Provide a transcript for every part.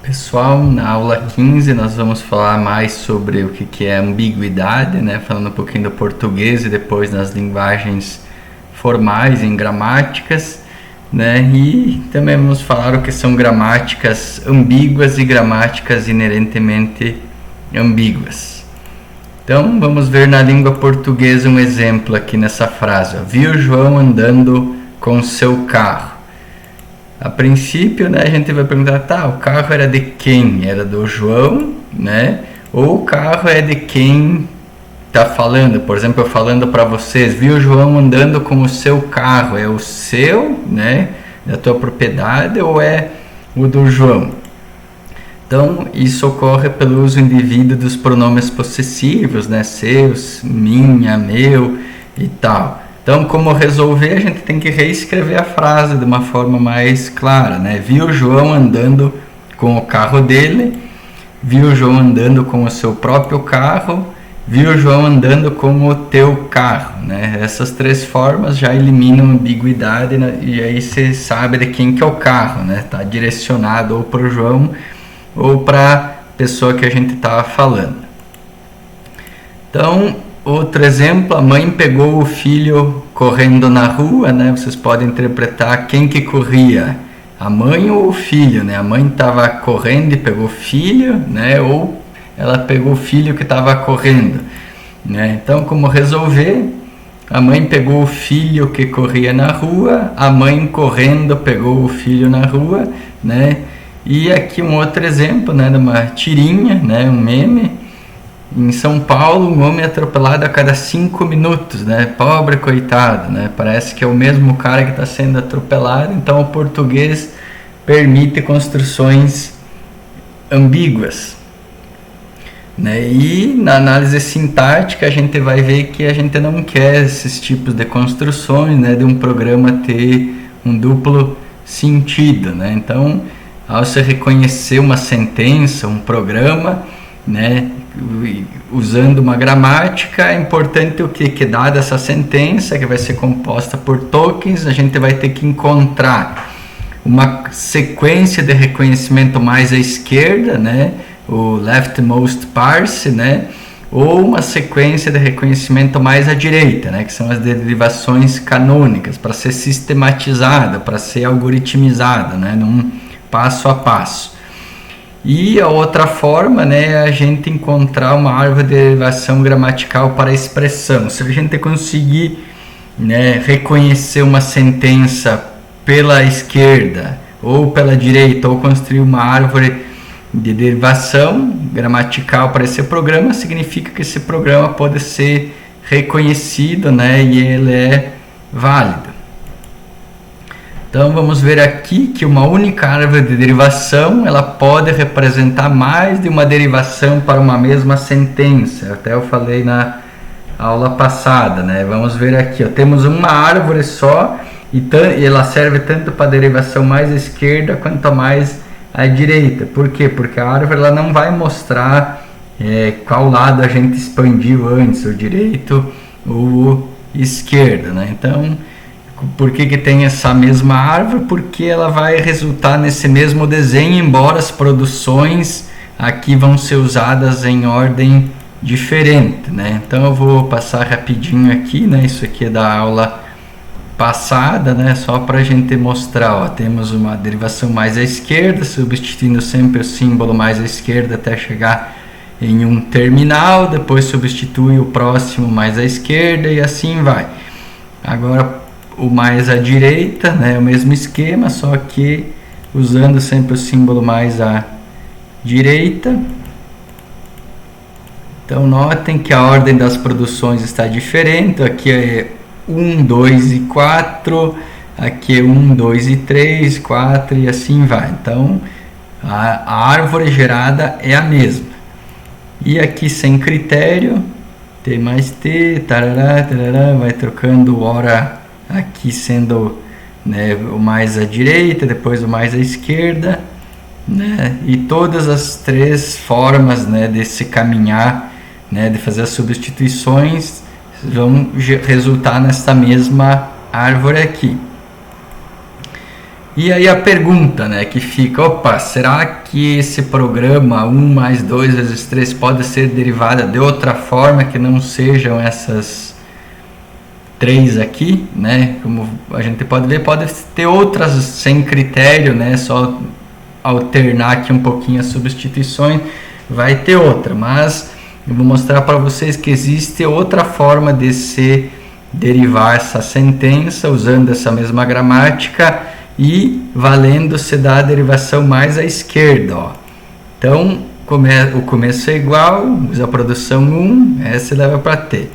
Pessoal, na aula 15 nós vamos falar mais sobre o que é ambiguidade, né? Falando um pouquinho do português e depois nas linguagens formais, em gramáticas, né? E também vamos falar o que são gramáticas ambíguas e gramáticas inerentemente ambíguas. Então vamos ver na língua portuguesa um exemplo aqui nessa frase. Viu João andando com seu carro. A princípio, né, a gente vai perguntar, tá, o carro era de quem? Era do João, né? Ou o carro é de quem está falando? Por exemplo, eu falando para vocês, viu o João andando com o seu carro? É o seu, né, da tua propriedade ou é o do João? Então, isso ocorre pelo uso indivíduo dos pronomes possessivos, né? Seus, minha, meu e tal. Então, como resolver, a gente tem que reescrever a frase de uma forma mais clara, né? Viu o João andando com o carro dele, viu o João andando com o seu próprio carro, viu o João andando com o teu carro, né? Essas três formas já eliminam a ambiguidade, né? E aí você sabe de quem que é o carro, né? Está direcionado ou para o João ou para a pessoa que a gente estava falando. Então, outro exemplo, a mãe pegou o filho correndo na rua, né? Vocês podem interpretar quem que corria, a mãe ou o filho, né? A mãe estava correndo e pegou o filho, né? Ou ela pegou o filho que estava correndo, né? Então, como resolver? A mãe pegou o filho que corria na rua, a mãe correndo pegou o filho na rua, né? E aqui um outro exemplo, né? De uma tirinha, né? Um meme. Em São Paulo, um homem é atropelado a cada 5 minutos, né? Pobre coitado, né? Parece que é o mesmo cara que está sendo atropelado. Então, o português permite construções ambíguas, né? E na análise sintática a gente vai ver que a gente não quer esses tipos de construções, né? De um programa ter um duplo sentido, né? Então, ao se reconhecer uma sentença, um programa, né? Usando uma gramática, é importante o que dada essa sentença, que vai ser composta por tokens, a gente vai ter que encontrar uma sequência de reconhecimento mais à esquerda, né, o leftmost parse, né, ou uma sequência de reconhecimento mais à direita, né, que são as derivações canônicas, para ser sistematizada, para ser algoritmizada, né, num passo a passo. E a outra forma, né, é a gente encontrar uma árvore de derivação gramatical para a expressão. Se a gente conseguir, né, reconhecer uma sentença pela esquerda ou pela direita, ou construir uma árvore de derivação gramatical para esse programa, significa que esse programa pode ser reconhecido, né, e ele é válido. Então vamos ver aqui que uma única árvore de derivação ela pode representar mais de uma derivação para uma mesma sentença. Até eu falei na aula passada, né? Vamos ver aqui, ó, temos uma árvore só e ela serve tanto para a derivação mais à esquerda quanto a mais à direita. Por quê? Porque a árvore ela não vai mostrar qual lado a gente expandiu antes, o direito ou o esquerdo, né? Então, por que tem essa mesma árvore? Porque ela vai resultar nesse mesmo desenho, embora as produções aqui vão ser usadas em ordem diferente, né? Então eu vou passar rapidinho aqui, né? Isso aqui é da aula passada, né? Só para a gente mostrar, ó, temos uma derivação mais à esquerda, substituindo sempre o símbolo mais à esquerda até chegar em um terminal, depois substitui o próximo mais à esquerda e assim vai. Agora o mais à direita, né, o mesmo esquema, só que usando sempre o símbolo mais à direita. Então notem que a ordem das produções está diferente, aqui é 1, 2 e 4, aqui é 1, 2 e 3, 4 e assim vai. Então a árvore gerada é a mesma. E aqui sem critério, T mais T, tarará, tarará, vai trocando hora aqui sendo, né, o mais à direita, depois o mais à esquerda, né, e todas as três formas, né, de se caminhar, né, de fazer as substituições vão resultar nessa mesma árvore aqui. E aí a pergunta, né, que fica, opa, será que esse programa 1 mais 2 vezes 3 pode ser derivado de outra forma que não sejam essas 3 aqui, né? Como a gente pode ver, pode ter outras sem critério, né? Só alternar aqui um pouquinho as substituições, vai ter outra, mas eu vou mostrar para vocês que existe outra forma de se derivar essa sentença usando essa mesma gramática e valendo-se da derivação mais à esquerda, ó. Então, o começo é igual, usa a produção 1, essa leva para T.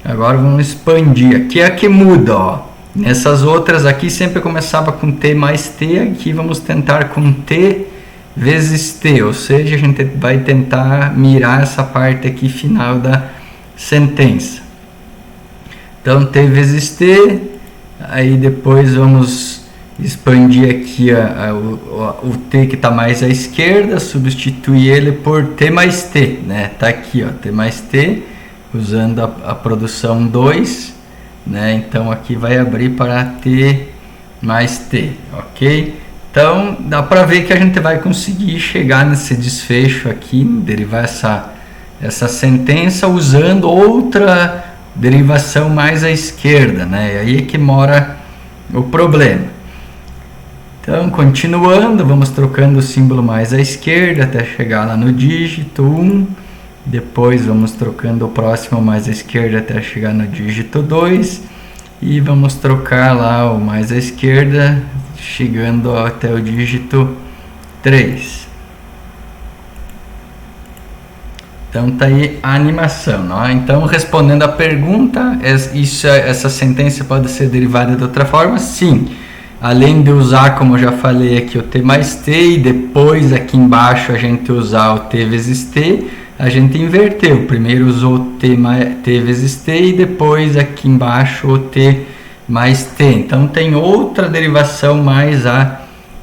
Agora vamos expandir. Aqui é a que muda, ó. Nessas outras aqui sempre começava com T mais T, aqui vamos tentar com T vezes T, ou seja, a gente vai tentar mirar essa parte aqui final da sentença. Então T vezes T, aí depois vamos expandir aqui o T que está mais à esquerda, substituir ele por T mais T, né? Tá aqui, ó, T mais T, usando a produção 2, né? Então aqui vai abrir para T mais T, ok? Então dá para ver que a gente vai conseguir chegar nesse desfecho aqui, derivar essa sentença usando outra derivação mais à esquerda, né? E aí é que mora o problema. Então, continuando, vamos trocando o símbolo mais à esquerda até chegar lá no dígito 1. Depois vamos trocando o próximo mais à esquerda até chegar no dígito 2. E vamos trocar lá o mais à esquerda, chegando até o dígito 3. Então tá aí a animação, não? Então, respondendo a pergunta, essa sentença pode ser derivada de outra forma? Sim. Além de usar, como eu já falei aqui, o T mais T, e depois aqui embaixo a gente usar o T vezes T, a gente inverteu. Primeiro usou o T vezes T e depois aqui embaixo o T mais T. Então tem outra derivação mais à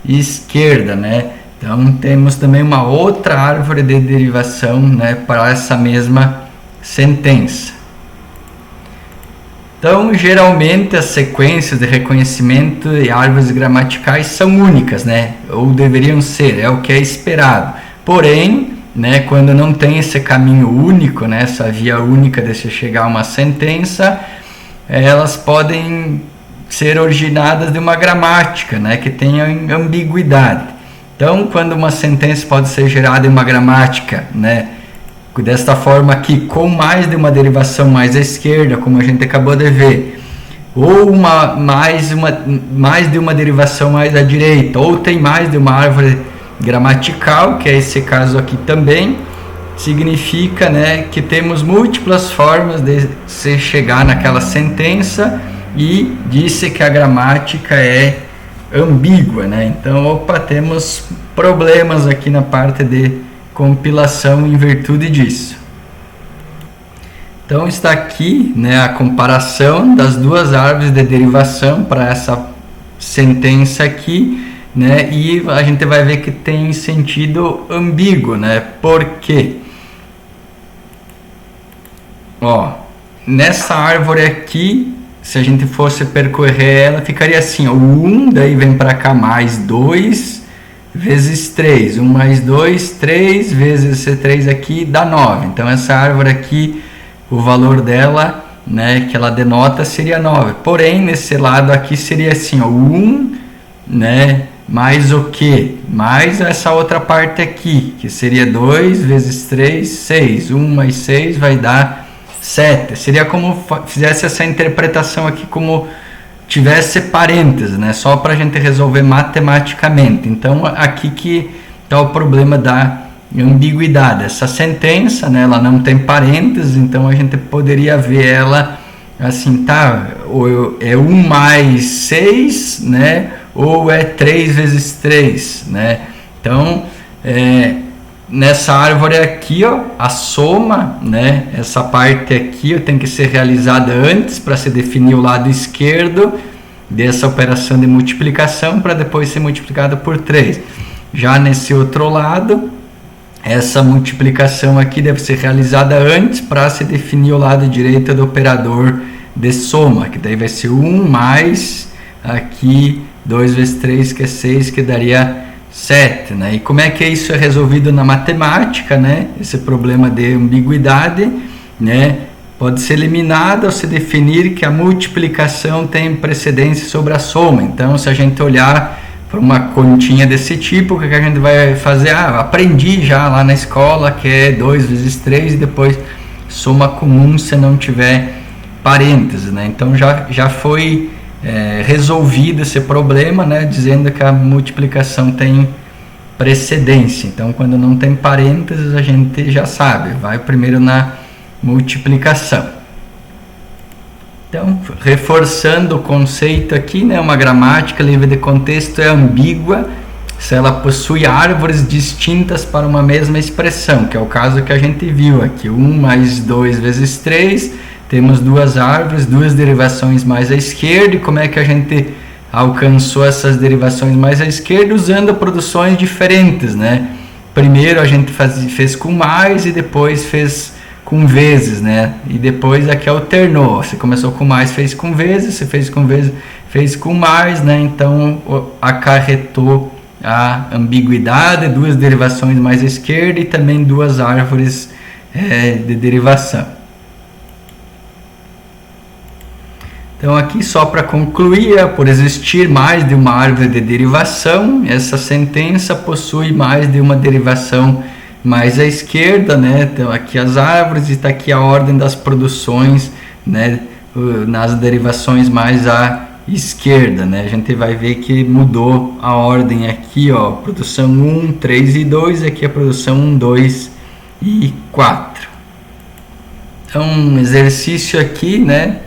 esquerda, né? Então temos também uma outra árvore de derivação, né, para essa mesma sentença. Então, geralmente as sequências de reconhecimento e árvores gramaticais são únicas, né? Ou deveriam ser, é o que é esperado. Porém, né, quando não tem esse caminho único, né, essa via única de se chegar a uma sentença, elas podem ser originadas de uma gramática, né, que tenha ambiguidade. Então, quando uma sentença pode ser gerada em uma gramática, né, desta forma aqui, com mais de uma derivação mais à esquerda, como a gente acabou de ver, ou mais de uma derivação mais à direita, ou tem mais de uma árvore gramatical, que é esse caso aqui também, significa, né, que temos múltiplas formas de se chegar naquela sentença e disse que a gramática é ambígua, né? Então, opa, temos problemas aqui na parte de compilação em virtude disso. Então está aqui, né, a comparação das duas árvores de derivação para essa sentença aqui, né, e a gente vai ver que tem sentido ambíguo, né? Por quê? Ó, nessa árvore aqui, se a gente fosse percorrer ela, ficaria assim, ó, o 1, daí vem para cá mais 2 vezes 3, 1 mais 2, 3 vezes esse 3 aqui dá 9. Então essa árvore aqui, o valor dela, né, que ela denota seria 9. Porém, nesse lado aqui seria assim, ó, 1, né, mais o que? Mais essa outra parte aqui, que seria 2 vezes 3, 6. 1 mais 6 vai dar 7. Seria como fizesse essa interpretação aqui como tivesse parênteses, né? Só para a gente resolver matematicamente. Então, aqui que está o problema da ambiguidade. Essa sentença, né, ela não tem parênteses, então a gente poderia ver ela assim, tá? Ou é 1 mais 6, né? Ou é 3 vezes 3, né? Então, nessa árvore aqui, ó, a soma, né, essa parte aqui ó, tem que ser realizada antes para se definir o lado esquerdo dessa operação de multiplicação para depois ser multiplicado por 3. Já nesse outro lado, essa multiplicação aqui deve ser realizada antes para se definir o lado direito do operador de soma, que daí vai ser 1 mais aqui 2 vezes 3, que é 6, que daria 7, né? E como é que isso é resolvido na matemática, né? Esse problema de ambiguidade, né? Pode ser eliminado ao se definir que a multiplicação tem precedência sobre a soma. Então, se a gente olhar para uma continha desse tipo, o que a gente vai fazer? Aprendi já lá na escola que é 2 vezes 3 e depois soma comum se não tiver parênteses, né? Então, já foi resolvido esse problema, né? Dizendo que a multiplicação tem precedência. Então, quando não tem parênteses, a gente já sabe. Vai primeiro na multiplicação. Então, reforçando o conceito aqui, né, uma gramática livre de contexto é ambígua se ela possui árvores distintas para uma mesma expressão, que é o caso que a gente viu aqui. 1 mais 2 vezes 3, temos duas árvores, duas derivações mais à esquerda. E como é que a gente alcançou essas derivações mais à esquerda? Usando produções diferentes, né? Primeiro a gente fez com mais e depois fez com vezes, né? E depois aqui alternou. Você começou com mais, fez com vezes, você fez com vezes, fez com mais, né? Então acarretou a ambiguidade, duas derivações mais à esquerda e também duas árvores de derivação. Então aqui só para concluir, por existir mais de uma árvore de derivação, essa sentença possui mais de uma derivação mais à esquerda, né? Então aqui as árvores e está aqui a ordem das produções, né? Nas derivações mais à esquerda, né? A gente vai ver que mudou a ordem aqui, ó, produção 1, 3 e 2, aqui a produção 1, 2 e 4. Então um exercício aqui, né?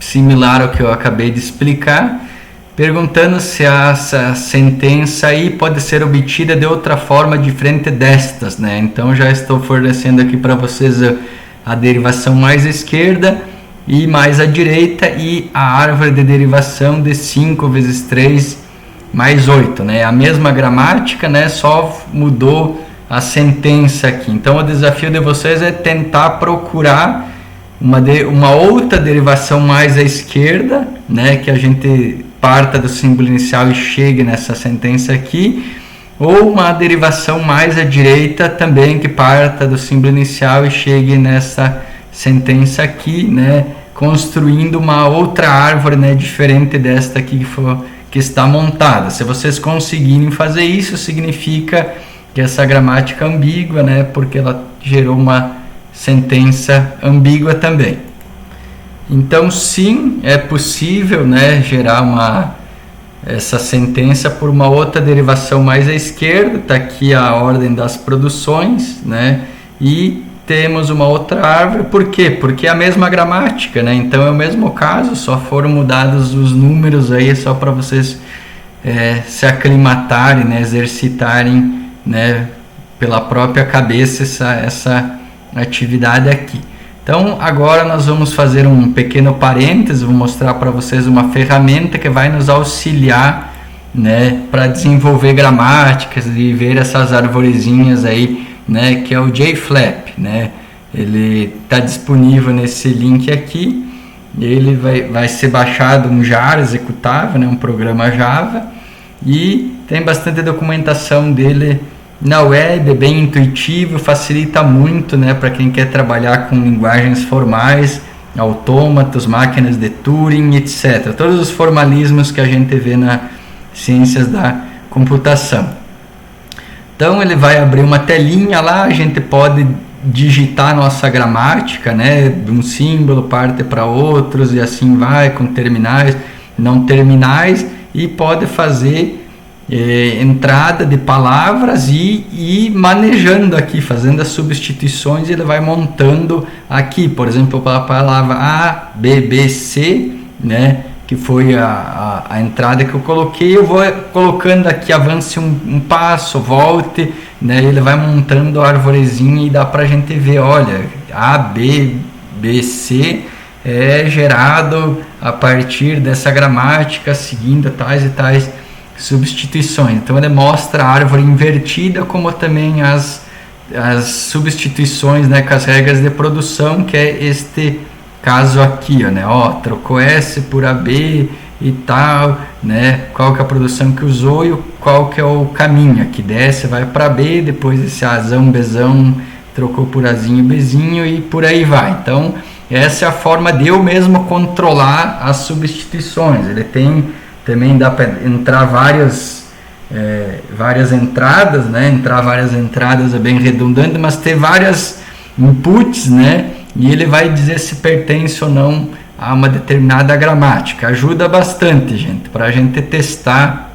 Similar ao que eu acabei de explicar, perguntando se essa sentença aí pode ser obtida de outra forma diferente destas, né? Então já estou fornecendo aqui para vocês a derivação mais à esquerda e mais à direita e a árvore de derivação de 5 vezes 3 mais 8, né? A mesma gramática, né? Só mudou a sentença aqui. Então o desafio de vocês é tentar procurar uma outra derivação mais à esquerda, né? Que a gente parta do símbolo inicial e chegue nessa sentença aqui, ou uma derivação mais à direita também que parta do símbolo inicial e chegue nessa sentença aqui, né, construindo uma outra árvore, né, diferente desta aqui que está montada. Se vocês conseguirem fazer isso, significa que essa gramática é ambígua, né, porque ela gerou uma sentença ambígua também. Então, sim, é possível, né, gerar essa sentença por uma outra derivação mais à esquerda. Está aqui a ordem das produções, né, e temos uma outra árvore. Por quê? Porque é a mesma gramática, né? Então é o mesmo caso, só foram mudados os números aí, só para vocês se aclimatarem, né, exercitarem, né, pela própria cabeça essa atividade aqui. Então agora nós vamos fazer um pequeno parênteses, vou mostrar para vocês uma ferramenta que vai nos auxiliar, né, para desenvolver gramáticas e ver essas arvorezinhas aí, né, que é o JFlap, né? Ele está disponível nesse link aqui, ele vai ser baixado um jar executável, né, um programa Java, e tem bastante documentação dele na web, é bem intuitivo, facilita muito, né, para quem quer trabalhar com linguagens formais, autômatos, máquinas de Turing, etc. Todos os formalismos que a gente vê nas ciências da computação. Então ele vai abrir uma telinha lá, a gente pode digitar nossa gramática, né, de um símbolo parte para outros e assim vai, com terminais, não terminais, e pode fazer entrada de palavras e manejando aqui, fazendo as substituições, ele vai montando aqui, por exemplo, a palavra A, B, B, C, né, que foi a entrada que eu coloquei, eu vou colocando aqui, avance um passo, volte, né, ele vai montando a arvorezinha e dá pra gente ver, olha, A, B, B, C é gerado a partir dessa gramática, seguindo tais e tais substituições. Então ele mostra a árvore invertida, como também as substituições, né, com as regras de produção, que é este caso aqui, ó, né? Ó, trocou S por AB e tal, né? Qual que é a produção que usou e qual que é o caminho. Aqui desce, vai para B, depois esse Azão, Bzão, trocou por Azinho, Bzinho e por aí vai. Então, essa é a forma de eu mesmo controlar as substituições. Ele tem, também dá para entrar várias entradas, né? Entrar várias entradas é bem redundante, mas ter várias inputs, né? E ele vai dizer se pertence ou não a uma determinada gramática. Ajuda bastante, gente, para a gente testar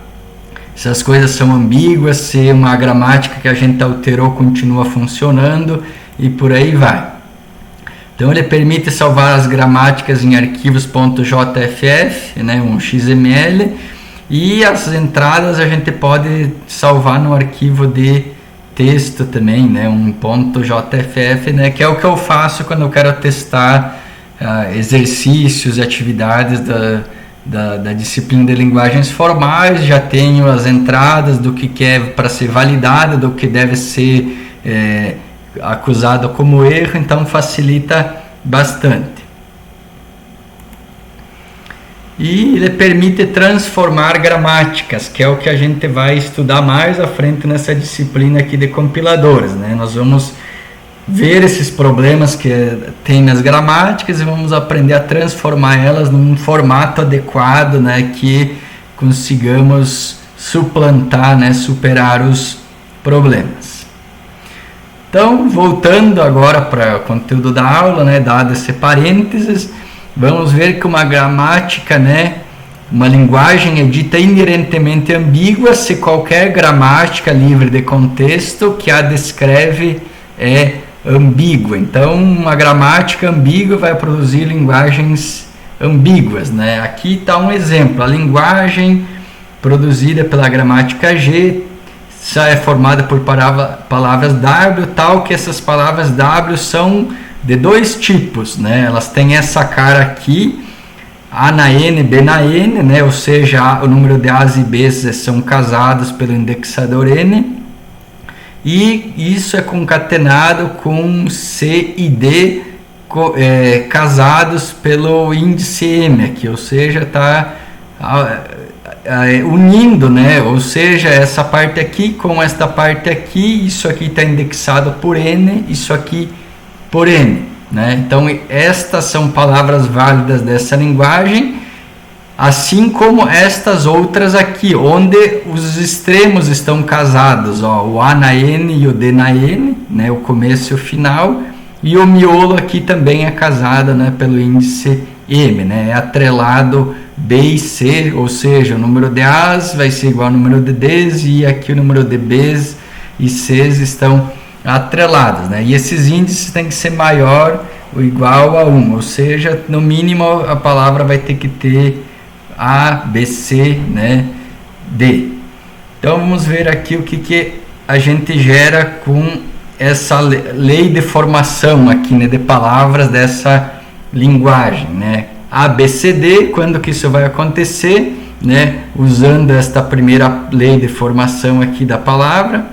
se as coisas são ambíguas, se uma gramática que a gente alterou continua funcionando e por aí vai. Então ele permite salvar as gramáticas em arquivos .jff, né, um XML, e as entradas a gente pode salvar no arquivo de texto também, né, um .jff, né, que é o que eu faço quando eu quero testar exercícios e atividades da disciplina de linguagens formais. Já tenho as entradas do que é para ser validado, do que deve ser acusado como erro, então facilita bastante. E ele permite transformar gramáticas, que é o que a gente vai estudar mais à frente nessa disciplina aqui de compiladores, né? Nós vamos ver esses problemas que tem nas gramáticas e vamos aprender a transformar elas num formato adequado, né, que consigamos suplantar, né, superar os problemas. Então, voltando agora para o conteúdo da aula, né, dado esse parênteses, vamos ver que uma gramática, né, uma linguagem é dita inerentemente ambígua se qualquer gramática livre de contexto que a descreve é ambígua. Então, uma gramática ambígua vai produzir linguagens ambíguas, né? Aqui está um exemplo. A linguagem produzida pela gramática G é formada por palavras W, tal que essas palavras W são de dois tipos, né? Elas têm essa cara aqui, A na N, B na N, né? Ou seja, o número de A's e B's são casados pelo indexador N. E isso é concatenado com C e D casados pelo índice M aqui, ou seja, está unindo, né? Ou seja, essa parte aqui com esta parte aqui, isso aqui está indexado por N, isso aqui por N, né? Então, estas são palavras válidas dessa linguagem, assim como estas outras aqui, onde os extremos estão casados, ó, o A na N e o D na N, né, o começo e o final, e o miolo aqui também é casado, né, pelo índice M, né, é atrelado B e C, ou seja, o número de A's vai ser igual ao número de D's, e aqui o número de B's e C's estão atrelados, né, e esses índices têm que ser maior ou igual a 1, ou seja, no mínimo a palavra vai ter que ter A, B, C, né, D. Então vamos ver aqui o que a gente gera com essa lei de formação aqui, né, de palavras dessa linguagem, né? A, B, C, D, quando que isso vai acontecer, né? Usando esta primeira lei de formação aqui da palavra,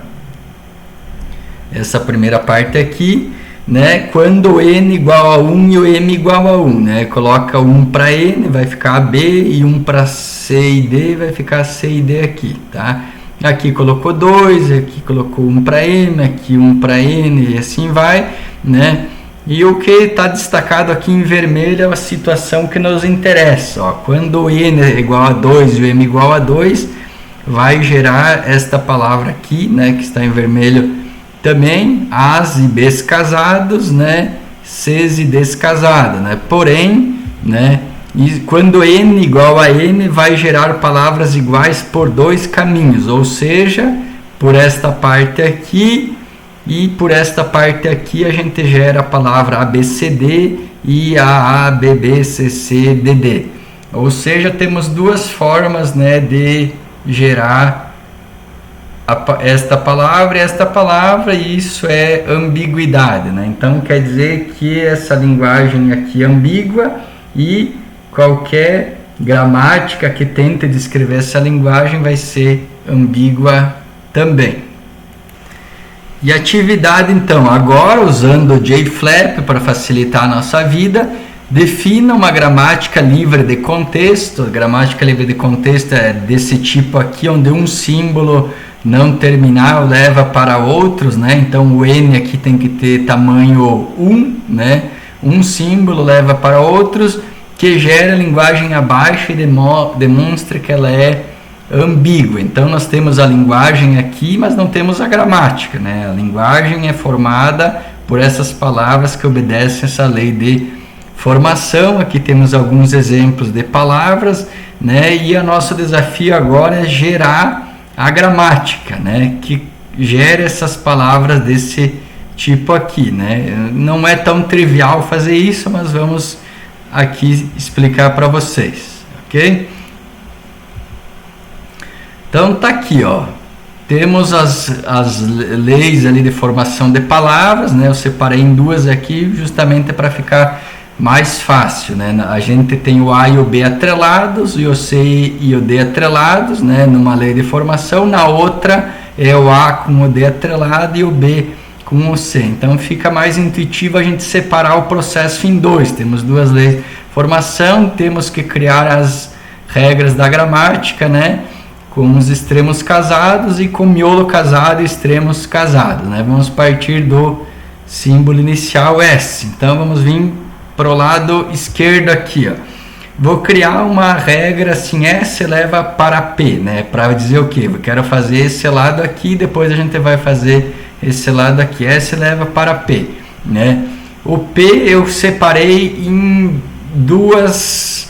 essa primeira parte aqui, né, quando o N igual a 1 e o M igual a 1, né, coloca 1 para N, vai ficar B, e 1 para C e D, vai ficar C e D aqui, tá? Aqui colocou 2, aqui colocou 1 para M, aqui 1 para N, e assim vai, né? E o que está destacado aqui em vermelho é a situação que nos interessa, ó, quando o N é igual a 2 e o M igual a 2, vai gerar esta palavra aqui, né, que está em vermelho também, A's e B's casados, né, C's e D's casados, né, porém, né, e quando N igual a N, vai gerar palavras iguais por dois caminhos, ou seja, por esta parte aqui e por esta parte aqui a gente gera a palavra ABCD e a ABBCCDD, ou seja, temos duas formas, né, de gerar esta palavra e esta palavra, e isso é ambiguidade, né? Então quer dizer que essa linguagem aqui é ambígua e qualquer gramática que tente descrever essa linguagem vai ser ambígua também. E atividade, então, agora usando o JFlap para facilitar a nossa vida, Defina uma gramática livre de contexto. A gramática livre de contexto é desse tipo aqui, onde um símbolo não terminal leva para outros, né? Então o N aqui tem que ter tamanho 1, né? Um símbolo leva para outros, que gera linguagem abaixo e demonstra que ela é ambígua. Então nós temos a linguagem aqui, mas não temos a gramática, né? A linguagem é formada por essas palavras que obedecem essa lei de formação. Aqui temos alguns exemplos de palavras, né? E o nosso desafio agora é gerar a gramática, né? Que gera essas palavras desse tipo aqui, né? Não é tão trivial fazer isso, mas vamos aqui explicar para vocês, ok? Então tá aqui, ó. Temos as leis ali de formação de palavras, né? Eu separei em duas aqui justamente para ficar mais fácil, né? A gente tem o A e o B atrelados, e o C e o D atrelados, né? Numa lei de formação. Na outra é o A com o D atrelado e o B com o C. Então fica mais intuitivo a gente separar o processo em dois. Temos duas leis de formação, temos que criar as regras da gramática, né? Com os extremos casados e com miolo casado e extremos casados, né? Vamos partir do símbolo inicial S. Então vamos vir para o lado esquerdo aqui, ó. Vou criar uma regra assim, S leva para P, né? Para dizer o que? Eu quero fazer esse lado aqui, depois a gente vai fazer esse lado aqui. S leva para P, né? O P eu separei em duas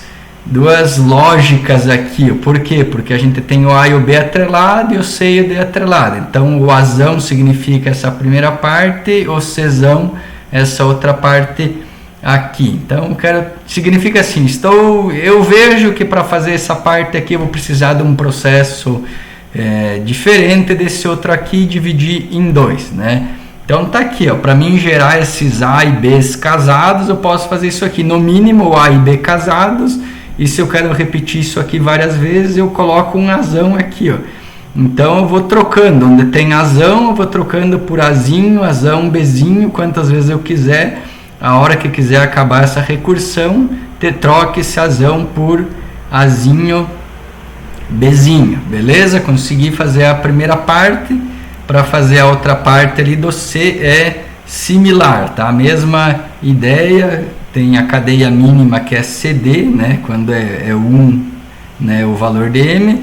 lógicas aqui. Por quê? Porque a gente tem o A e o B atrelado e o C e o D atrelado. Então o Azão significa essa primeira parte, o Czão essa outra parte aqui. Então significa assim, eu vejo que para fazer essa parte aqui eu vou precisar de um processo diferente desse outro aqui, dividir em dois, né? Então tá aqui, ó, para mim gerar esses A e B casados, eu posso fazer isso aqui, no mínimo A e B casados, e se eu quero repetir isso aqui várias vezes, eu coloco um Azão aqui, ó. Então eu vou trocando, onde tem Azão, eu vou trocando por Azinho, Azão, Bezinho, quantas vezes eu quiser. A hora que quiser acabar essa recursão, troque esse Azão por Azinho, Bezinho, beleza? Consegui fazer a primeira parte. Para fazer a outra parte ali do C é similar, tá? A mesma ideia, tem a cadeia mínima que é CD, né? Quando é 1, né? O valor de M,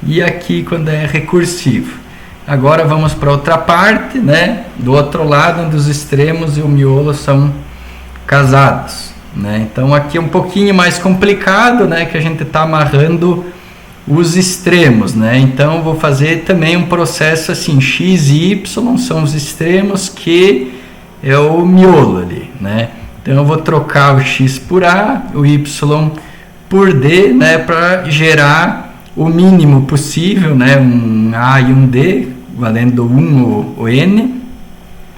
e aqui quando é recursivo. Agora vamos para outra parte, né? Do outro lado, onde os extremos e o miolo são casados, né? Então aqui é um pouquinho mais complicado, né? Que a gente está amarrando os extremos, né? Então vou fazer também um processo assim, x e y são os extremos, que é o miolo ali, né? Então eu vou trocar o x por a, o y por d, né? Para gerar o mínimo possível, né? Um a e um d, valendo 1 o n,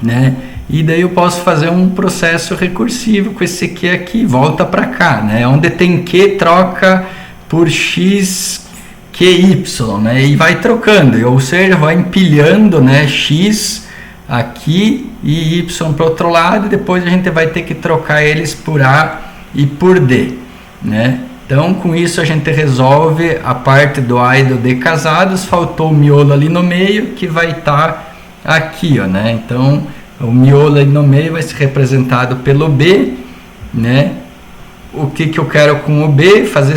né? E daí eu posso fazer um processo recursivo com esse q aqui, volta para cá, né? Onde tem q, troca por x QY, né? E vai trocando, ou seja, vai empilhando, né? X aqui e Y para o outro lado, e depois a gente vai ter que trocar eles por A e por D, né? Então com isso a gente resolve a parte do A e do D casados. Faltou o miolo ali no meio, que vai estar aqui, ó, né? Então o miolo ali no meio vai ser representado pelo B, né? O que eu quero com o B? Fazer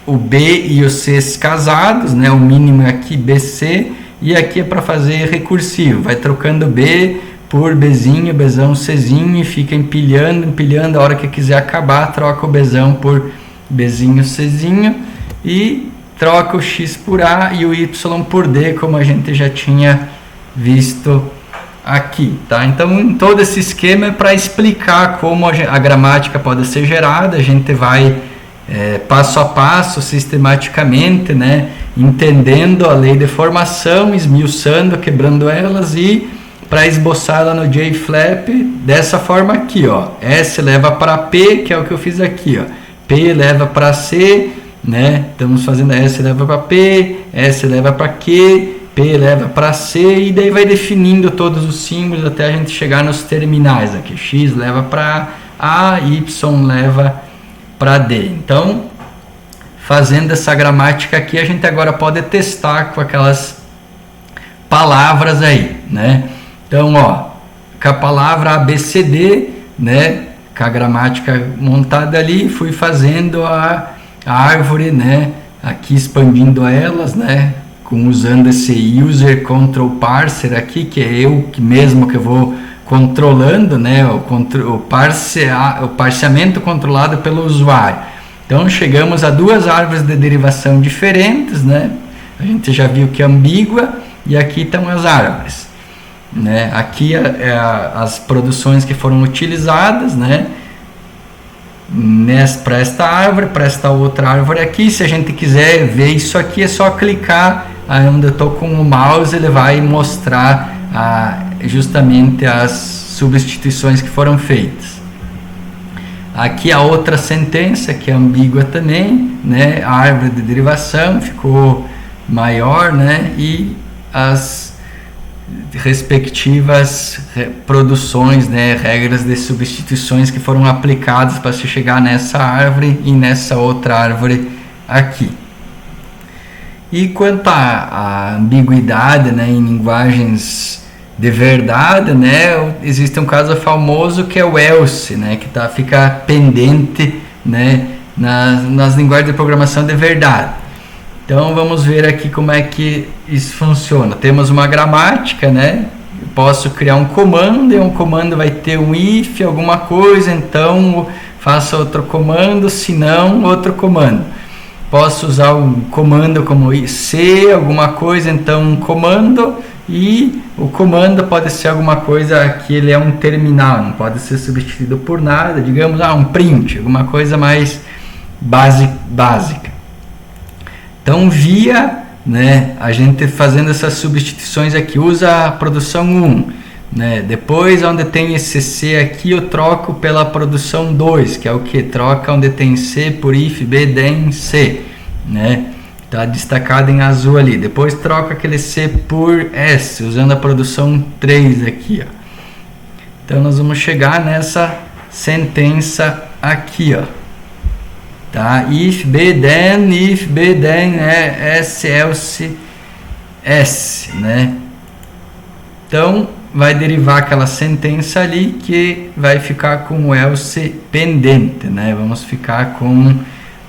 o B e o C casados, né? O mínimo é aqui BC, e aqui é para fazer recursivo, vai trocando B por Bzinho, Bzão, Czinho, e fica empilhando, a hora que quiser acabar, troca o Bzão por Bzinho, Czinho, e troca o X por A e o Y por D, como a gente já tinha visto aqui, tá? Então todo esse esquema é para explicar como a gramática pode ser gerada. A gente vai passo a passo, sistematicamente, né? Entendendo a lei de formação, esmiuçando, quebrando elas, e para esboçar ela no JFlap dessa forma aqui, ó. S leva para P, que é o que eu fiz aqui, ó. P leva para C, né? Estamos fazendo S leva para P, S leva para Q, P leva para C, e daí vai definindo todos os símbolos até a gente chegar nos terminais aqui. X leva para A, Y leva para D. Então, fazendo essa gramática aqui, a gente agora pode testar com aquelas palavras aí, né? Então, ó, com a palavra ABCD, né? Com a gramática montada ali, fui fazendo a árvore, né? Aqui expandindo elas, né? Usando esse user control parser aqui, que é eu mesmo que vou controlando, né? O parseamento controlado pelo usuário. Então chegamos a duas árvores de derivação diferentes, né? A gente já viu que é ambígua e aqui estão as árvores, né? Aqui as produções que foram utilizadas, né? Para esta árvore, para esta outra árvore aqui. Se a gente quiser ver isso aqui, é só clicar onde eu estou com o mouse, ele vai mostrar justamente as substituições que foram feitas. Aqui a outra sentença, que é ambígua também, né? A árvore de derivação ficou maior, né? E as respectivas produções, né? Regras de substituições que foram aplicadas para se chegar nessa árvore e nessa outra árvore aqui. E quanto à ambiguidade, né, em linguagens de verdade, né, existe um caso famoso que é o else, né, que fica pendente, né, nas linguagens de programação de verdade. Então vamos ver aqui como é que isso funciona. Temos uma gramática, né? Eu posso criar um comando, e um comando vai ter um if, alguma coisa, então faça outro comando, se não, outro comando. Posso usar um comando como C, alguma coisa, então um comando, e o comando pode ser alguma coisa que ele é um terminal, não pode ser substituído por nada, digamos, um print, alguma coisa mais básica. Então, né, a gente fazendo essas substituições aqui, usa a produção 1, né? Depois, onde tem esse C aqui, eu troco pela produção 2, que é o que? Troca onde tem C por if, B, then, C, né? Está destacado em azul ali. Depois troca aquele C por S, usando a produção 3 aqui, ó. Então, nós vamos chegar nessa sentença aqui, ó. Tá? If, B, then, S, else, S, né? Então, vai derivar aquela sentença ali que vai ficar com o else pendente, né? Vamos ficar com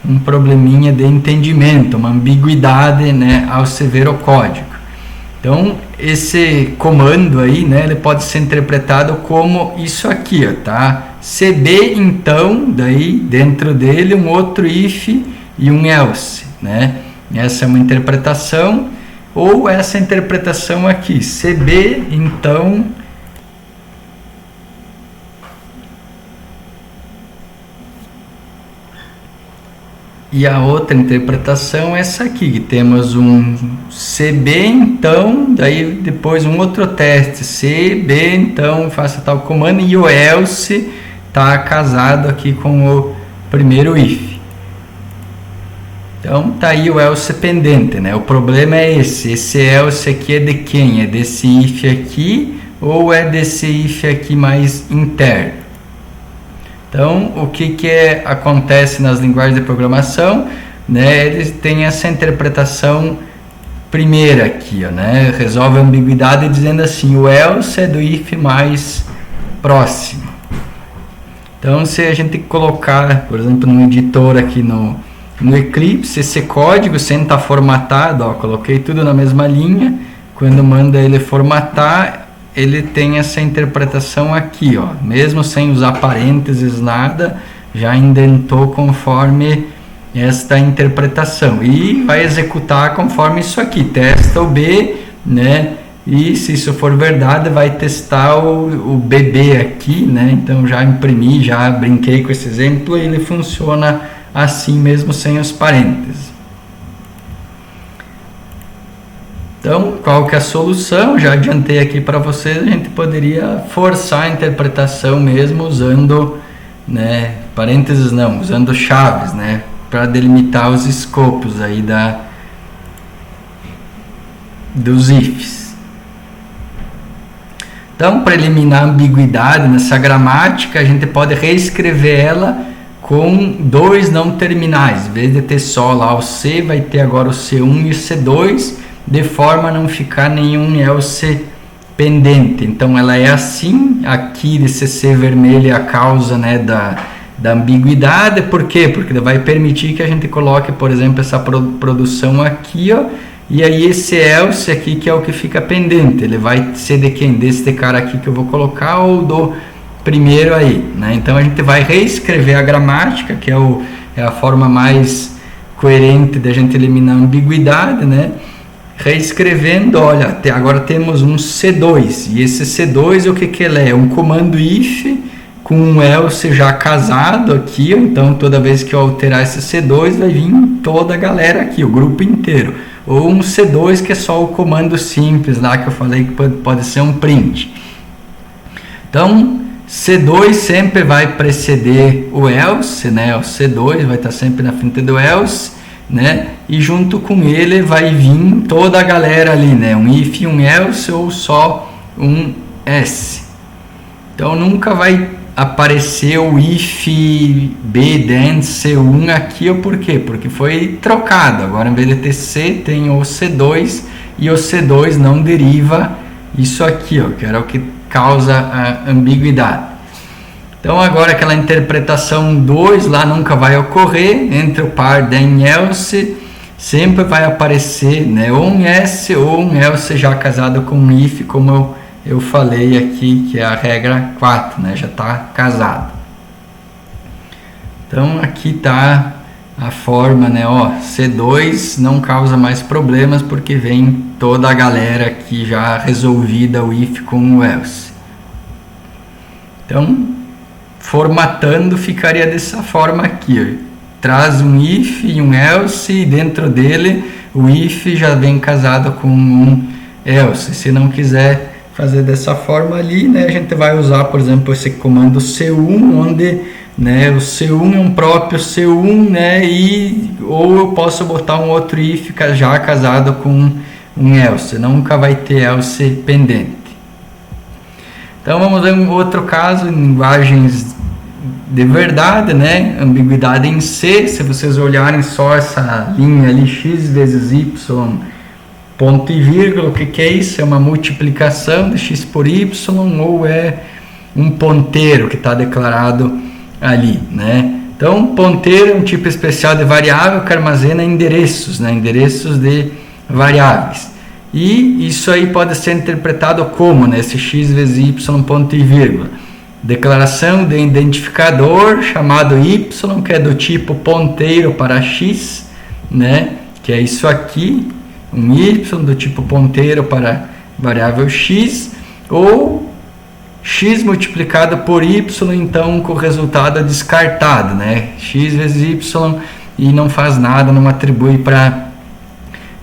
um probleminha de entendimento, uma ambiguidade, né, ao se ver o código. Então, esse comando aí, né, ele pode ser interpretado como isso aqui, ó, tá? CB, então, daí dentro dele um outro if e um else, né? Essa é uma interpretação. Ou essa interpretação aqui, CB, então, e a outra interpretação é essa aqui, que temos um CB, então, daí depois um outro teste, CB, então, faça tal comando, e o else está casado aqui com o primeiro if. Então, tá aí o else pendente, né? O problema é esse else aqui é de quem? É desse if aqui ou é desse if aqui mais interno? Então, o que acontece nas linguagens de programação, né? Eles têm essa interpretação primeira aqui, ó, né? Resolve a ambiguidade dizendo assim, o else é do if mais próximo. Então, se a gente colocar, por exemplo, no editor aqui no Eclipse, esse código, sem estar formatado, ó, coloquei tudo na mesma linha, quando manda ele formatar, ele tem essa interpretação aqui, ó, mesmo sem usar parênteses, nada, já indentou conforme esta interpretação, e vai executar conforme isso aqui, testa o B, né, e se isso for verdade, vai testar o BB aqui, né, então já imprimi, já brinquei com esse exemplo, e ele funciona assim mesmo sem os parênteses. Então, qual que é a solução? Já adiantei aqui para vocês, a gente poderia forçar a interpretação mesmo usando, né, parênteses não, usando chaves, né, para delimitar os escopos aí dos ifs. Então, para eliminar a ambiguidade nessa gramática, a gente pode reescrever ela com dois não terminais. Em vez de ter só lá o C, vai ter agora o C1 e o C2, de forma a não ficar nenhum else pendente. Então, ela é assim, aqui desse C vermelho é a causa, né, da ambiguidade. Por quê? Porque vai permitir que a gente coloque, por exemplo, essa produção aqui, ó, e aí esse else aqui que é o que fica pendente, ele vai ser de quem? Desse cara aqui que eu vou colocar ou do primeiro aí, né? Então a gente vai reescrever a gramática, que é a forma mais coerente de a gente eliminar a ambiguidade, né? Reescrevendo, olha, até agora temos um C2, e esse C2 o que ele é? Um comando if com um else já casado aqui, então toda vez que eu alterar esse C2 vai vir toda a galera aqui, o grupo inteiro. Ou um C2 que é só o comando simples lá que eu falei que pode ser um print. Então C2 sempre vai preceder o else, né? O C2 vai estar sempre na frente do else, né? E junto com ele vai vir toda a galera ali, né? Um if, um else ou só um s. Então nunca vai aparecer o if b then C1 aqui, por quê? Porque foi trocado. Agora em vez de ter C tem o C2 e o C2 não deriva isso aqui, ó, que era o que causa a ambiguidade. Então agora aquela interpretação 2 lá nunca vai ocorrer, entre o par then else sempre vai aparecer, né, ou um s ou um else já casado com um if, como eu falei aqui, que é a regra 4, né, já está casado. Então aqui está a forma, né, ó, C2 não causa mais problemas porque vem toda a galera aqui já resolvida o if com o else. Então, formatando ficaria dessa forma aqui, ó. Traz um if e um else e dentro dele o if já vem casado com um else. Se não quiser fazer dessa forma ali, né, a gente vai usar, por exemplo, esse comando C1, onde, né, o C1 é um próprio C1, né, ou eu posso botar um outro if já casado com um else, nunca vai ter else pendente. Então vamos ver um outro caso em linguagens de verdade, né, ambiguidade em C. Se vocês olharem só essa linha ali, x vezes y, ponto e vírgula, o que é isso? É uma multiplicação de x por y ou é um ponteiro que está declarado ali, né? Então, ponteiro é um tipo especial de variável que armazena endereços, né? Endereços de variáveis. E isso aí pode ser interpretado como, né? Esse x vezes y, ponto e vírgula. Declaração de identificador chamado y, que é do tipo ponteiro para x, né? Que é isso aqui. Um y do tipo ponteiro para variável x, ou x multiplicado por y, então com o resultado descartado, né? X vezes y e não faz nada, não atribui para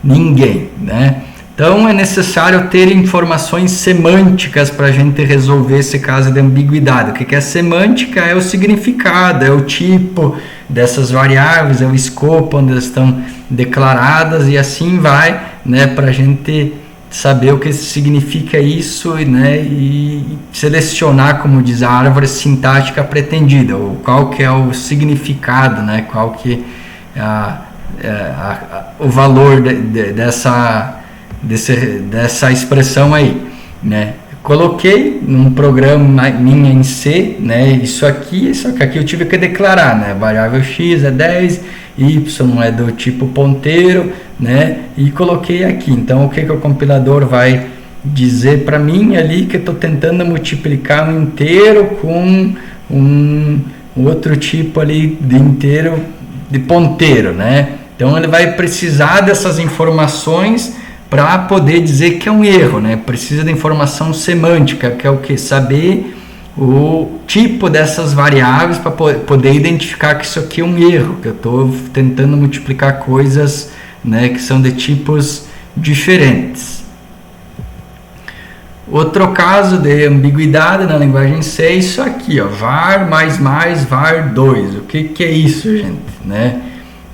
ninguém, né? Então é necessário ter informações semânticas para a gente resolver esse caso de ambiguidade. O que é semântica? É o significado, é o tipo dessas variáveis, é o escopo onde elas estão declaradas e assim vai, né, para a gente saber o que significa isso, né, e selecionar, como diz a árvore sintática pretendida, ou qual que é o significado, né, qual que o valor dessa expressão aí, né. Coloquei num programa minha em C, né, isso aqui, só que aqui eu tive que declarar, né, variável x é 10, y é do tipo ponteiro, né, e coloquei aqui. Então o que o compilador vai dizer para mim ali? Que eu estou tentando multiplicar um inteiro com um outro tipo ali de inteiro de ponteiro, né. Então ele vai precisar dessas informações para poder dizer que é um erro, né? Precisa de informação semântica, que é o que? Saber o tipo dessas variáveis para poder identificar que isso aqui é um erro, que eu estou tentando multiplicar coisas, né, que são de tipos diferentes. Outro caso de ambiguidade na linguagem C é isso aqui, ó, var mais var 2. O que é isso, gente? Né?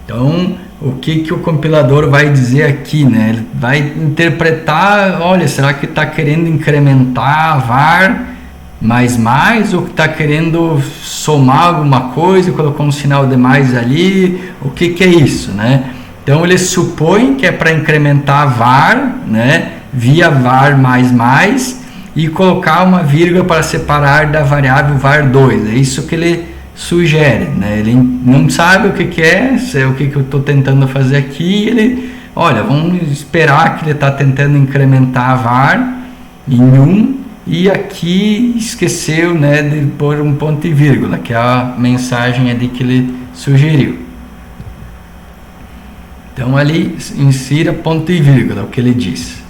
Então, o que o compilador vai dizer aqui, né? Ele vai interpretar, olha, será que está querendo incrementar var mais ou que está querendo somar alguma coisa e colocou um sinal de mais ali, o que é isso, né? Então ele supõe que é para incrementar var, né, via var mais e colocar uma vírgula para separar da variável var2. É isso que ele sugere, né? Ele não sabe o que é, o que eu estou tentando fazer aqui. Ele, olha, vamos esperar que ele está tentando incrementar var em 1 e aqui esqueceu, né, de pôr um ponto e vírgula, que é a mensagem ali que ele sugeriu. Então ali insira ponto e vírgula, o que ele diz.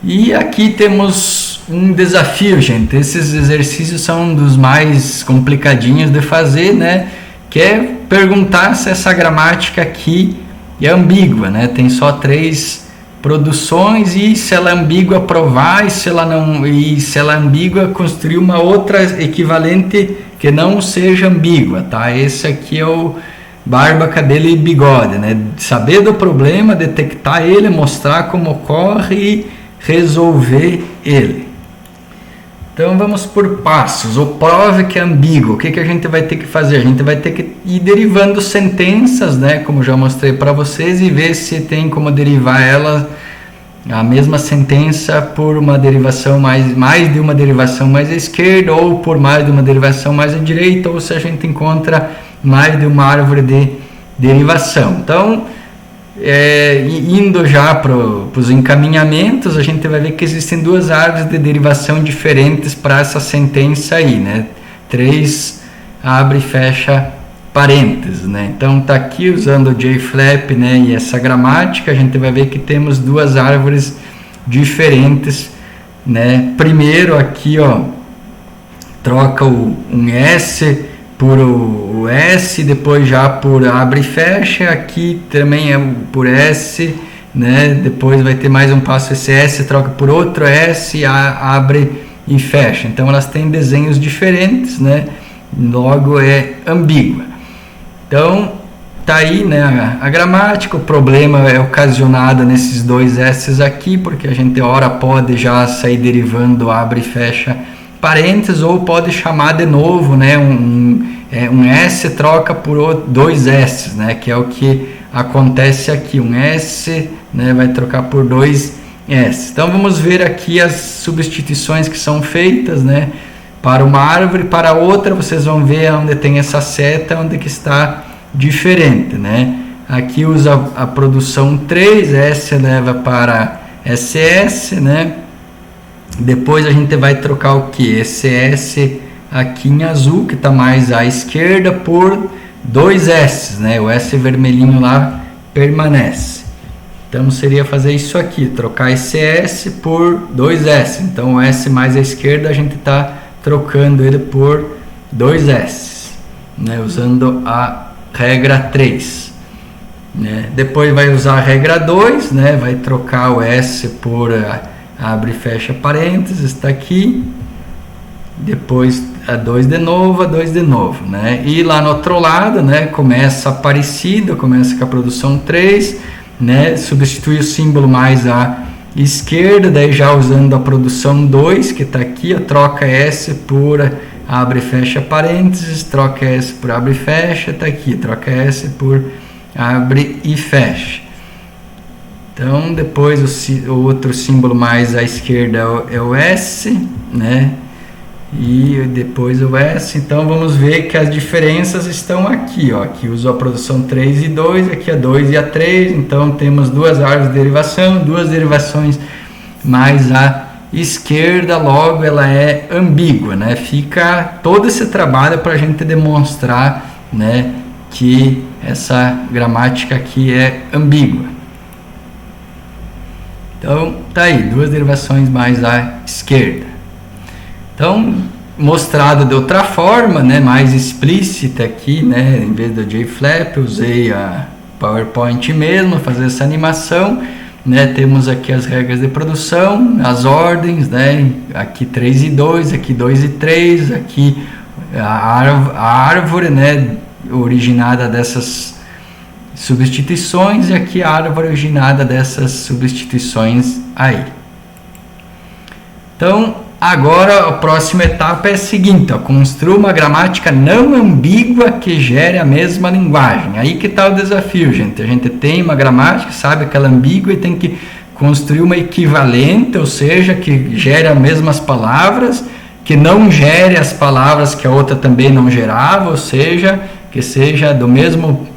E aqui temos um desafio, gente. Esses exercícios são um dos mais complicadinhos de fazer, né? Que é perguntar se essa gramática aqui é ambígua, né? Tem só 3 produções e se ela é ambígua provar, e se ela é ambígua construir uma outra equivalente que não seja ambígua, tá? Esse aqui é o barba, cabelo e bigode, né? Saber do problema, detectar ele, mostrar como ocorre e resolver ele. Então vamos por passos. O prove que é ambíguo. O que a gente vai ter que fazer? A gente vai ter que ir derivando sentenças, né? Como já mostrei para vocês, e ver se tem como derivar ela, a mesma sentença, por uma derivação mais de uma derivação mais à esquerda, ou por mais de uma derivação mais à direita, ou se a gente encontra mais de uma árvore de derivação. Então, indo já para os encaminhamentos, a gente vai ver que existem 2 árvores de derivação diferentes para essa sentença aí, né? 3 abre e fecha parênteses, né? Então tá aqui usando o JFlap, né, e essa gramática, a gente vai ver que temos 2 árvores diferentes, né? Primeiro aqui, ó, troca um S por o S, depois já por abre e fecha, aqui também é por S, né? Depois vai ter mais um passo, esse S troca por outro S, abre e fecha. Então elas têm desenhos diferentes, né? Logo é ambígua. Então tá aí, né, a gramática. O problema é ocasionado nesses 2 S's aqui, porque a gente ora pode já sair derivando abre e fecha parênteses, ou pode chamar de novo, né, um S troca por 2 S's, né, que é o que acontece aqui. Um S, né, vai trocar por 2 S. Então vamos ver aqui as substituições que são feitas, né, para uma árvore, para outra. Vocês vão ver onde tem essa seta, onde que está diferente, né. Aqui usa a produção 3, S leva para SS, né. Depois a gente vai trocar o que? Esse S aqui em azul, que está mais à esquerda, por 2 S, né? O S vermelhinho lá permanece. Então seria fazer isso aqui, trocar esse S por 2 S. Então o S mais à esquerda a gente está trocando ele por 2 S, né? Usando a regra 3. Né? Depois vai usar a regra 2, né? Vai trocar o S por abre e fecha parênteses, está aqui. Depois a 2 de novo, a 2 de novo, né? E lá no outro lado, né, começa parecido, começa com a produção 3, né? Substitui o símbolo mais à esquerda, daí já usando a produção 2, que está aqui, ó, troca S por abre e fecha parênteses, troca S por abre e fecha, está aqui, troca S por abre e fecha. Então depois o outro símbolo mais à esquerda é o S, né? E depois o S. Então vamos ver que as diferenças estão aqui, ó. Aqui usou a produção 3 e 2, aqui a 2 e a 3. Então temos 2 árvores de derivação, 2 derivações mais à esquerda, logo ela é ambígua, né? Fica todo esse trabalho para a gente demonstrar, né, que essa gramática aqui é ambígua. Então tá aí, 2 derivações mais à esquerda. Então, mostrado de outra forma, né, mais explícita aqui, né, em vez do JFlap, usei a PowerPoint mesmo, fazer essa animação, né. Temos aqui as regras de produção, as ordens, né, aqui 3 e 2, aqui 2 e 3, aqui a árvore, né, originada dessas substituições e aqui a árvore originada dessas substituições aí. Então, agora a próxima etapa é a seguinte, ó, construa uma gramática não ambígua que gere a mesma linguagem. Aí que está o desafio, gente. A gente tem uma gramática, sabe aquela ambígua e tem que construir uma equivalente, ou seja, que gere as mesmas palavras, que não gere as palavras que a outra também não gerava, ou seja, que seja do mesmo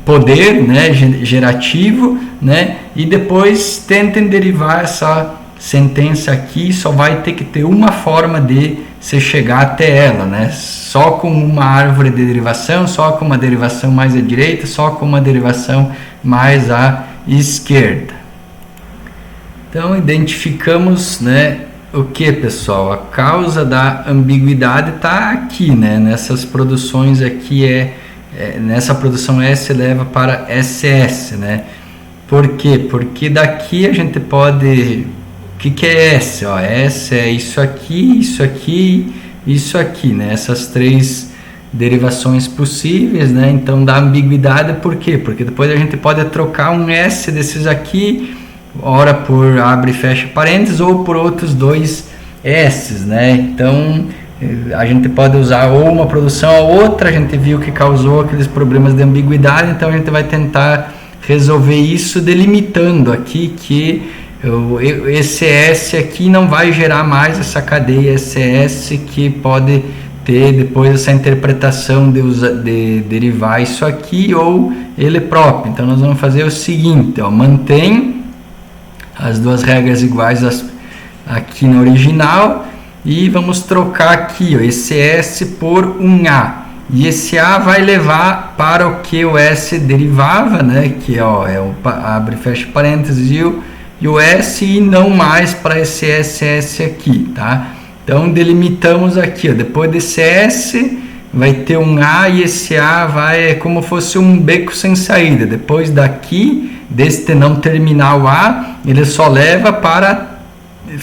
poder, né, gerativo, né, e depois tentem derivar essa sentença aqui. Só vai ter que ter uma forma de se chegar até ela, né, só com uma árvore de derivação, só com uma derivação mais à direita, só com uma derivação mais à esquerda. Então identificamos, né, o que, pessoal? A causa da ambiguidade está aqui, né, nessas produções aqui, nessa produção S leva para SS, né? Por quê? Porque daqui a gente pode... O que é S? Ó, S é isso aqui, isso aqui, isso aqui, né? Essas três derivações possíveis, né? Então dá ambiguidade, por quê? Porque depois a gente pode trocar um S desses aqui, ora por abre e fecha parênteses, ou por outros dois S's, né? Então a gente pode usar ou uma produção ou outra. A gente viu que causou aqueles problemas de ambiguidade, então a gente vai tentar resolver isso delimitando aqui que esse S aqui não vai gerar mais essa cadeia SS que pode ter depois essa interpretação de derivar isso aqui ou ele próprio. Então nós vamos fazer o seguinte, ó, mantém as duas regras iguais aqui na original e vamos trocar aqui, ó, esse S por um A, e esse A vai levar para o que o S derivava, né, que ó, é o abre e fecha parênteses e o S, e não mais para esse SS aqui, tá? Então delimitamos aqui, ó, depois desse S vai ter um A e esse A é como fosse um beco sem saída. Depois daqui, deste não terminal A, ele só leva para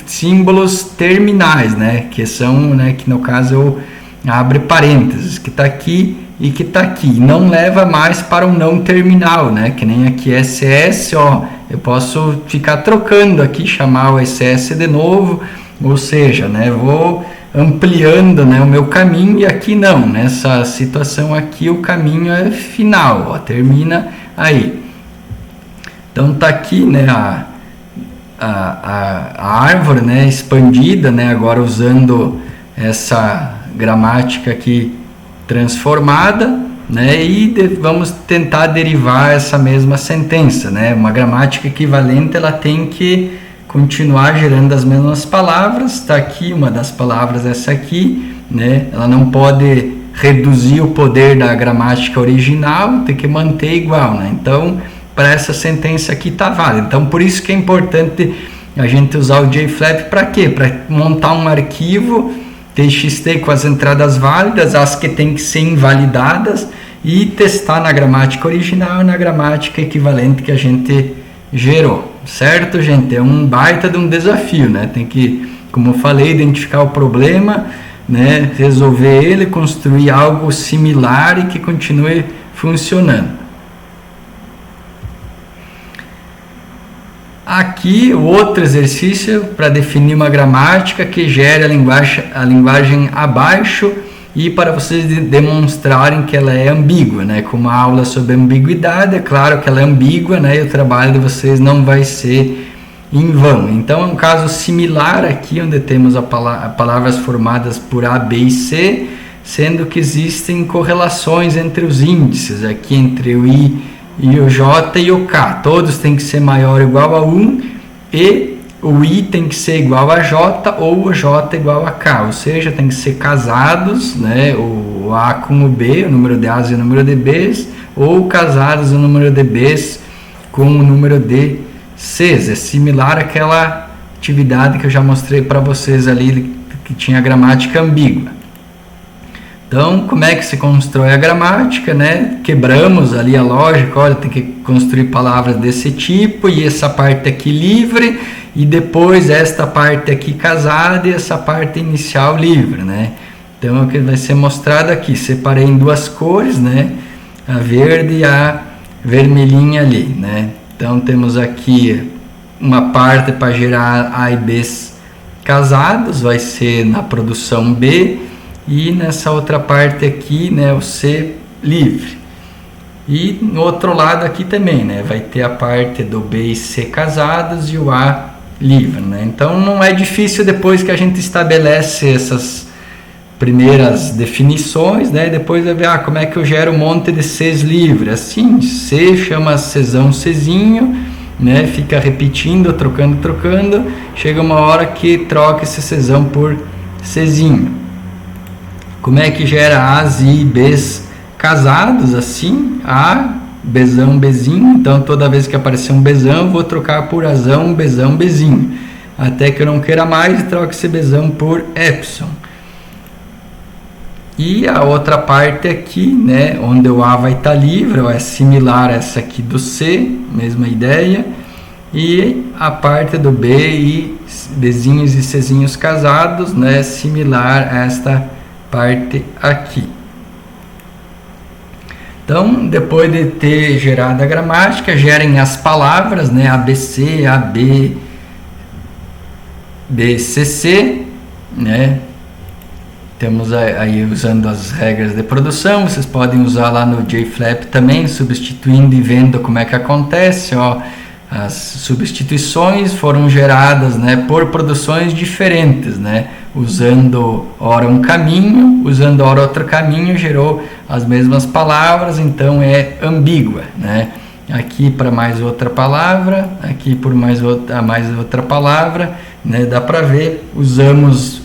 símbolos terminais, né? Que são, né, que no caso eu abre parênteses, que está aqui e que está aqui. Não leva mais para um não terminal, né? Que nem aqui SS, ó, eu posso ficar trocando aqui, chamar o SS de novo, ou seja, né, vou ampliando, né, o meu caminho, e aqui não, nessa situação aqui o caminho é final, ó, termina aí. Então tá aqui, né, a árvore, né, expandida, né, agora usando essa gramática aqui transformada, né, e vamos tentar derivar essa mesma sentença, né. Uma gramática equivalente, ela tem que continuar gerando as mesmas palavras. Está aqui uma das palavras, essa aqui, né, ela não pode reduzir o poder da gramática original, tem que manter igual, né. Então para essa sentença aqui tá válida. Então por isso que é importante a gente usar o JFlap. Para quê? Para montar um arquivo TXT com as entradas válidas, as que tem que ser invalidadas, e testar na gramática original e na gramática equivalente que a gente gerou, certo, gente? É um baita de um desafio, né? Tem que, como eu falei, identificar o problema, né, resolver ele, construir algo similar e que continue funcionando. Aqui, o outro exercício para definir uma gramática que gere a linguagem abaixo, e para vocês demonstrarem que ela é ambígua, né? Com uma aula sobre ambiguidade, é claro que ela é ambígua, né? E o trabalho de vocês não vai ser em vão. Então é um caso similar aqui, onde temos palavras formadas por A, B e C, sendo que existem correlações entre os índices, aqui entre o I e o J e o K. Todos têm que ser maior ou igual a 1, e o I tem que ser igual a J ou o J igual a K, ou seja, tem que ser casados, né, o A com o B, o número de A's e o número de B's, ou casados o número de B's com o número de C's. É similar àquela atividade que eu já mostrei para vocês ali, que tinha gramática ambígua. Então, como é que se constrói a gramática, né? Quebramos ali a lógica, olha, tem que construir palavras desse tipo, e essa parte aqui livre, e depois esta parte aqui casada, e essa parte inicial livre, né? Então, é o que vai ser mostrado aqui. Separei em duas cores, né? A verde e a vermelhinha ali, né? Então temos aqui uma parte para gerar A e B casados, vai ser na produção B, e nessa outra parte aqui, né, o C livre. E no outro lado aqui também, né, vai ter a parte do B e C casados e o A livre, né? Então não é difícil depois que a gente estabelece essas primeiras definições, né? Depois vai ver como é que eu gero um monte de Cs livres. Assim, C chama Czão Czinho, né? Fica repetindo, trocando, chega uma hora que troca esse Czão por Czinho. Como é que gera As e Bs casados? Assim, A, Bzão, Bzinho. Então toda vez que aparecer um Bzão, eu vou trocar por Azão, Bzão, Bzinho, até que eu não queira mais e troque esse Bzão por Epsilon. E a outra parte aqui, né, onde o A vai estar livre, é similar a essa aqui do C, mesma ideia. E a parte do B e Bzinhos e Czinhos casados, né, similar a esta parte aqui. Então, depois de ter gerado a gramática, gerem as palavras, né, ABC, AB, BCC, né? Temos aí usando as regras de produção, vocês podem usar lá no JFlap também, substituindo e vendo como é que acontece, ó. As substituições foram geradas, né, por produções diferentes, né, usando ora um caminho, usando ora outro caminho, gerou as mesmas palavras, então é ambígua, né? Aqui para mais outra palavra, aqui por mais outra palavra, né? Dá para ver, usamos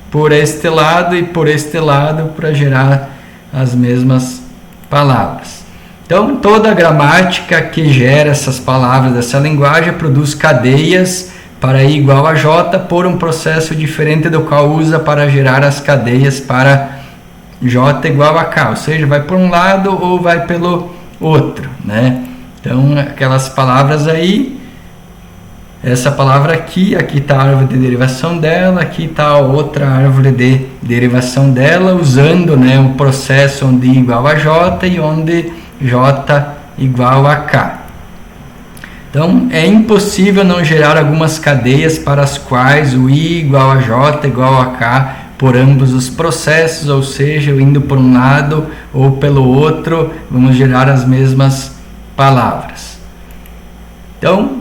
por este lado e por este lado para gerar as mesmas palavras. Então, toda a gramática que gera essas palavras dessa linguagem produz cadeias para I igual a J por um processo diferente do qual usa para gerar as cadeias para J igual a K, ou seja, vai por um lado ou vai pelo outro, né? Então, aquelas palavras aí, essa palavra aqui está a árvore de derivação dela, aqui está outra árvore de derivação dela, usando, né, um processo onde I igual a J e onde J igual a K. Então, é impossível não gerar algumas cadeias para as quais o I igual a J igual a K por ambos os processos, ou seja, indo por um lado ou pelo outro, vamos gerar as mesmas palavras. Então,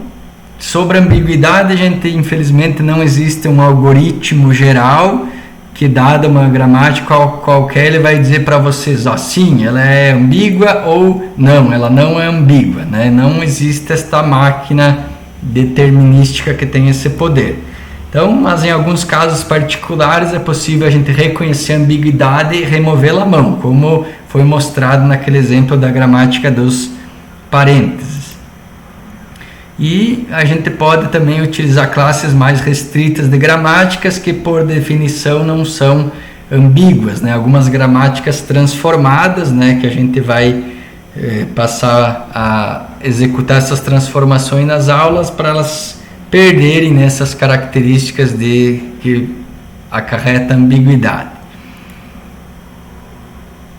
sobre ambiguidade, a gente, infelizmente, não existe um algoritmo geral que, dada uma gramática qualquer, ele vai dizer para vocês, ó, sim, ela é ambígua ou não, ela não é ambígua, né? Não existe esta máquina determinística que tem esse poder. Então, mas em alguns casos particulares é possível a gente reconhecer a ambiguidade e removê-la à mão, como foi mostrado naquele exemplo da gramática dos parênteses. E a gente pode também utilizar classes mais restritas de gramáticas que, por definição, não são ambíguas, né? Algumas gramáticas transformadas, né, que a gente vai passar a executar essas transformações nas aulas para elas perderem nessas características que acarreta ambiguidade.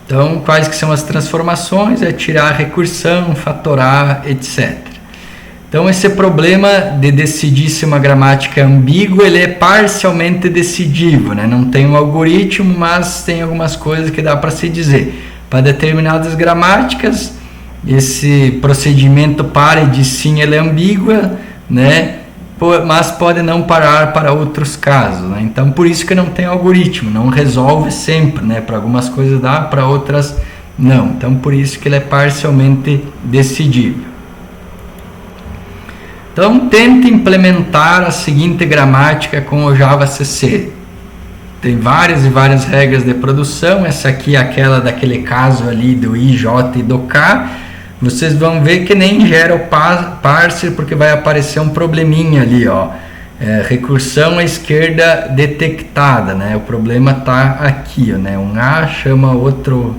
Então, quais que são as transformações? É tirar a recursão, fatorar, etc. Então, esse problema de decidir se uma gramática é ambígua, ele é parcialmente decidivo, né? Não tem um algoritmo, mas tem algumas coisas que dá para se dizer. Para determinadas gramáticas, esse procedimento para e diz sim, ele é ambígua, né? Mas pode não parar para outros casos, né? Então, por isso que não tem algoritmo, não resolve sempre, né? Para algumas coisas dá, para outras não. Então, por isso que ele é parcialmente decidível. Então, tente implementar a seguinte gramática com o Java CC. Tem várias e várias regras de produção. Essa aqui é aquela daquele caso ali do I, J e do K. Vocês vão ver que nem gera o parser, porque vai aparecer um probleminha ali, ó. Recursão à esquerda detectada, né? O problema está aqui, ó, né? Um A chama outro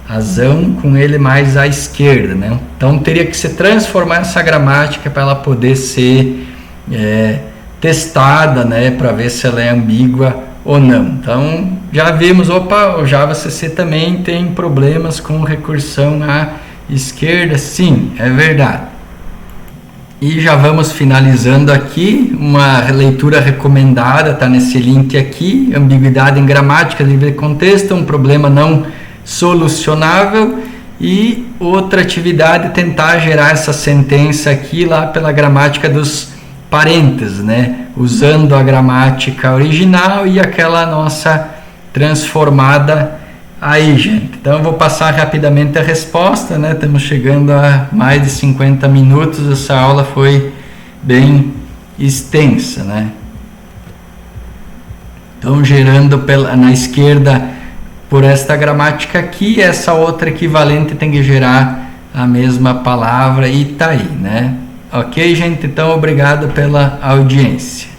Azão com ele mais à esquerda, né? Então teria que se transformar essa gramática para ela poder ser testada, né? Para ver se ela é ambígua ou não. Então já vimos, opa, o Java CC também tem problemas com recursão à esquerda, sim, é verdade. E já vamos finalizando aqui, uma leitura recomendada, tá nesse link aqui, ambiguidade em gramática, livre de contexto, um problema não solucionável. E outra atividade, tentar gerar essa sentença aqui lá pela gramática dos parênteses, né? Usando a gramática original e aquela nossa transformada aí, gente. Então eu vou passar rapidamente a resposta, né? Estamos chegando a mais de 50 minutos, essa aula foi bem extensa, né? Então gerando na esquerda por esta gramática aqui, essa outra equivalente tem que gerar a mesma palavra e tá aí, né? Ok, gente? Então, obrigado pela audiência.